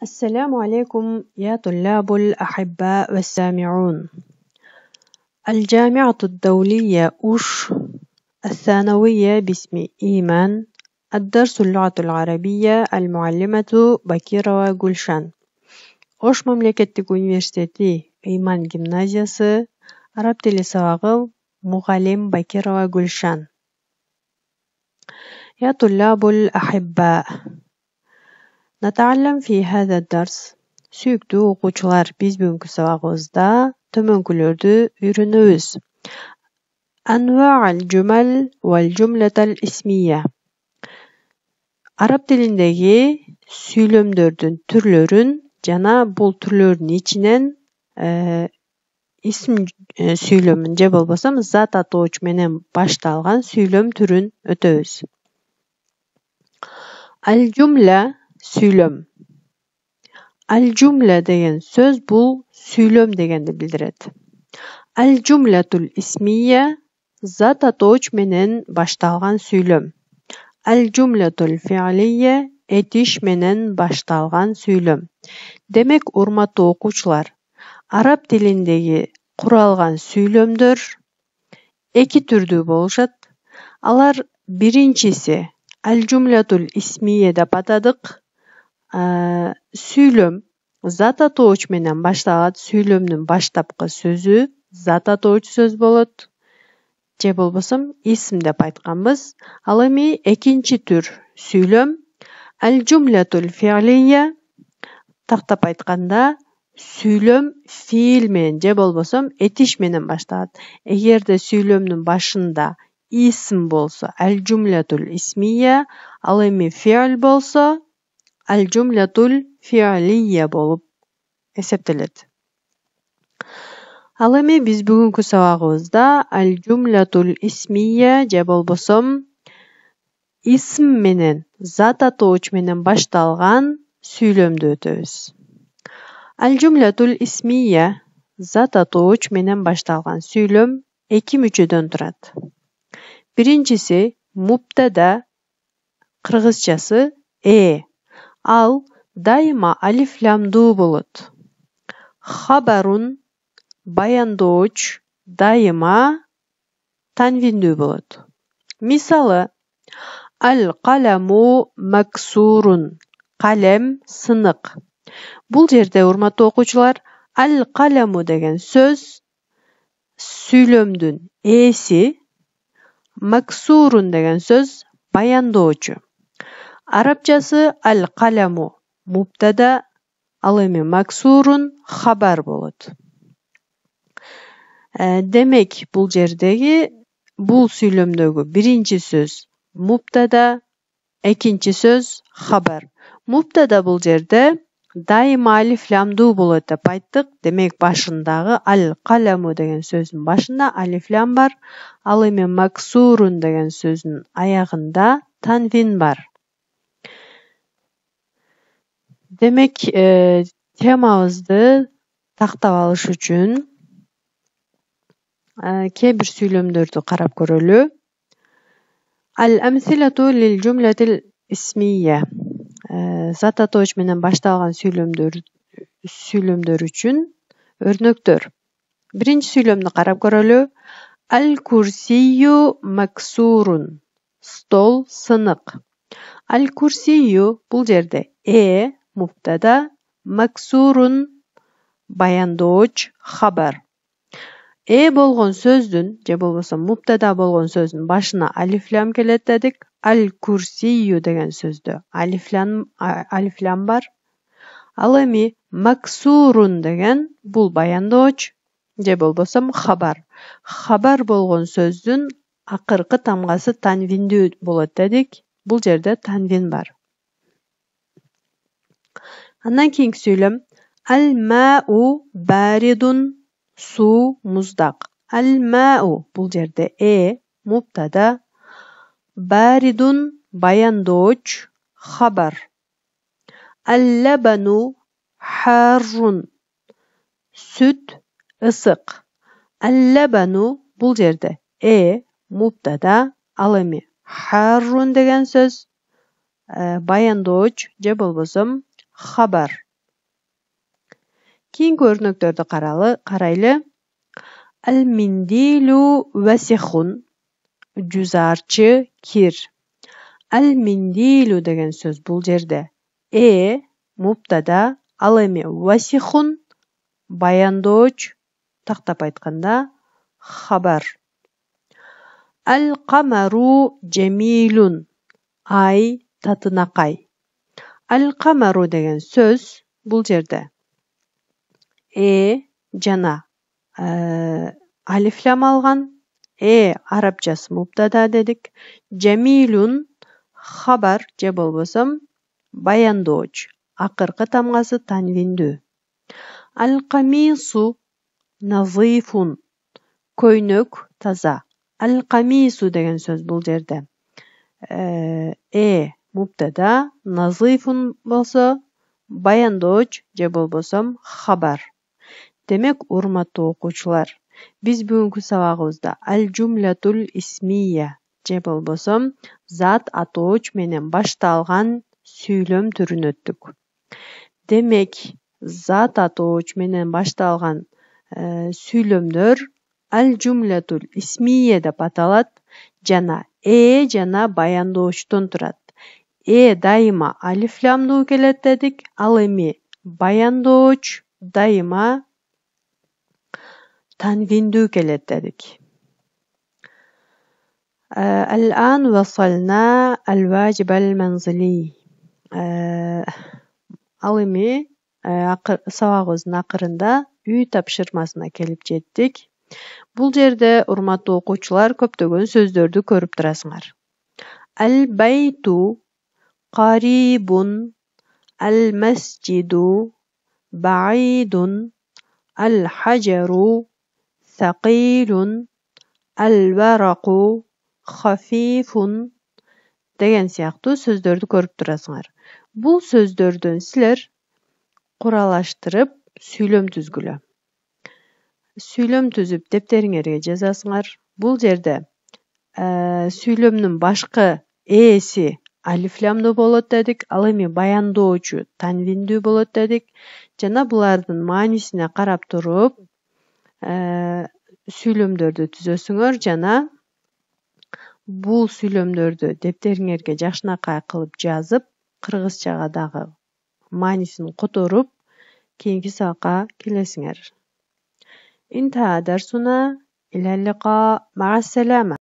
السلام عليكم يا طلاب الأحباء والسامعون. الجامعة الدولية أوش الثانوية باسم إيمان. الدرس اللغة العربية. المعلمة بكيرة جولشان. أوش مملكة университети إيمان جيمنازياسي. Arap tili сабагы معلم بكيرة جولشان. يا طلاب الأحباء، نتعلم في هذا الدرس. Сүйүктүү окуучулар, биз бүгүнкү сабагыбызда төмөнкүлөрдү үйрөнөбүз. أنواع الجمل والجملة الإسمية. Arap тилиндеги сүйлөмдөрдүн түрлөрүн жана бул түрлөрдүн ичинен исм сүйлөмүн же болбосо зат атооч менен башталган сүйлөм түрүн өтөбүз. Аль-жумла сүйлөм. Аль-жумла деген сөз бул сүйлөм дегенди билдирет. Аль-жумлатул исмия зат атооч менен башталган сүйлөм. Аль-жумлатул фи'лия этиш менен башталган сүйлөм. Демек, урматтуу окуучулар, араб тилиндеги куралган сүйлөмдөр эки түрдүү болушат. Алар биринчиси аль-жумлатул исмия деп атадык. Сүйлөм зат атооч менен башталат. Сүйлөмдүн баштапкы сөзү зат атооч сөз болот. Же болбосо исм деп айтканбыз. Ал эми экинчи түр сүйлөм аль-жумлатул фи'лия. Тактап айтканда, сүйлөм фиил менен же болбосо этиш менен башталат. Эгерде сүйлөмдүн башында исм болсо аль-жумлатул исмия, ал эми фи'л болсо аль-жумлатул фи'лия болуп эсептелет. Ал эми биз бүгүнкү сабагыбызда аль-жумлатул исмия же болбосо исм менен зат атооч менен башталган сүйлөмдү өтөбүз. Аль-жумлатул исмия зат атооч менен башталган сүйлөм эки мүчөдөн турат. Биринчиси мубтада, кыргызчасы ал дайыма алиф-ламдуу болот. Хабарун баяндооч дайыма танвиндүү болот. Мисалы, аль-каламу максурун, калем сынык. Бул жерде, урматтуу окуучулар, аль-каламу деген сөз сүйлөмдүн ээси, максурун деген сөз баяндоочу. Арабчасы аль-каламу мубтада, ал эми максурун хабар болот. Демек, бул жердеги бул сүйлөмдөгү биринчи сөз мубтада, экинчи сөз хабар. Мубтада бул жерде дайыма алиф-ламдуу болот деп айттык. Демек, башындагы аль-каламу деген сөзүн башында алиф-лам бар. Ал эми максурун деген сөзүн аягында танвин бар. Демек, темабызды тактап алыш үчүн кээ бир сүйлөмдөрдү карап көрөлү. Аль-амсилату лил-жумлатил исмия. Зат атооч менен башталган сүйлөмдөр үчүн өрнөктөр. Биринчи сүйлөмдү карап көрөлү. Аль-курсию максурун. Стол сынык. Аль-курсию бул жерде мубтада, максурун баяндооч хабар. Болгон сөздүн же болбосо мубтада болгон сөздүн башына алиф-лам келет дедик. Аль-курсию деген сөздө алиф-лам бар. Ал эми максурун деген бул баяндооч же болбосо хабар. Хабар болгон сөздүн акыркы тамгасы танвиндүү болот дедик. Бул жерде танвин бар. Андан кийинки сүйлөм аль-мау баридун. Суу муздак. Аль-мау бул жерде мубтада, баридун баяндооч хабар. Аль-лабану харрун. Сүт ысык. Аль-лабану бул жерде мубтада, ал эми харрун деген сөз баяндооч же болбосо хабар. Keyingi örnöktөрдү карайлы. Al-mindilу vasihun. Жүзарчы кир. Al-mindilу деген сөз бул жерде муптада, ал эми васихун баяндооч, тактап айтканда хабар. Al-qamaru jamilun. Ай татынакай. Al-qamaru деген сөз бул жерде жана алифлам алган. Арабчасы муптада дедик. Jamilun хабар же болбосом баяндооч. Акыркы тамгасы танвиндүү. Al-qamisu nazifun. Көйнөк таза. Al-qamisu деген сөз бул жерде муптада, назифун болсо баяндооч же болбосом хабар. Демек, урматтуу окуучулар, биз бүгүнкү сабагыбызда аль-жумлатул исмия же болбосом зат атооч менен башталган сүйлөм түрүн өттүк. Демек, зат атооч менен башталган сүйлөмдөр аль-жумлатул исмия деп аталат жана жана баяндоочтон турат. Дайыма алифламдуу келет дедик, ал эми баяндооч дайыма танвиндүү келет дедик. Al-an wasalna al-wajib al-manzili. Ал эми сабагыбыздын акырында үй тапшырмасына келип жеттик. Бул жерде, урматтуу окуучулар, көптөгөн сөздөрдү көрүп турасыңар. Al-baytu qaribun, al-masjidu ba'idun, al-hajaru thaqilun, al-waraqu khafifun деген сыяктуу сөздөрдү көрүп турасыңар. Бул сөздөрдөн силер куралаштырып сүйлөм түзгүлө. Сүйлөм түзүп дептериңерге жазасыңар. Бул жерде сүйлөмдүн башкы ээси алифламдуу болот дедик, ал эми баяндоочу танвиндүү болот дедик. Жана булардын маанисине карап туруп сүйлөмдөрдү түзөсүңөр жана бул сүйлөмдөрдү дептериңерге жакшынакай кылып жазып, кыргызчага дагы маанисин которуп, кийинки сабакка келесиңер. Интеха дарсуна, иля лиқа, ма'ас салама.